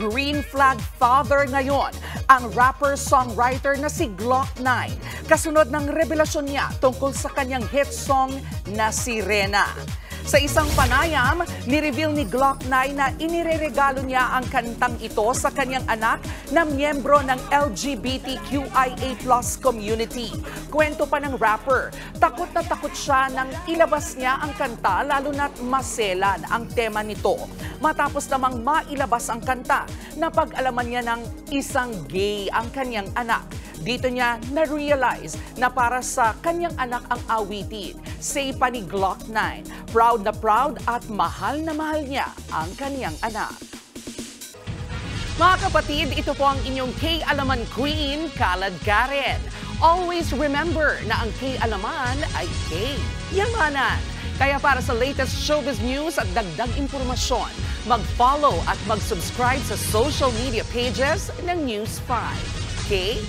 Green Flag Father ngayon ang rapper-songwriter na si Glock 9 kasunod ng revelasyon niya tungkol sa kanyang hit song na Sirena. Sa isang panayam, nireveal ni Glock 9 na inireregalo niya ang kantang ito sa kanyang anak na miyembro ng LGBTQIA+ community. Kwento pa ng rapper, takot na takot siya nang ilabas niya ang kanta lalo na't maselan ang tema nito. Matapos namang mailabas ang kanta, napag-alaman niya ng isang gay ang kanyang anak. Dito niya na-realize na para sa kanyang anak ang awitin. Say pa ni Glock 9, proud na proud at mahal na mahal niya ang kanyang anak. Mga kapatid, ito po ang inyong K-Alaman Queen, Kalad Karen. Always remember na ang K-Alaman ay K-Yamanan. Kaya para sa latest showbiz news at dagdag impormasyon, mag-follow at mag-subscribe sa social media pages ng News 5. Okay?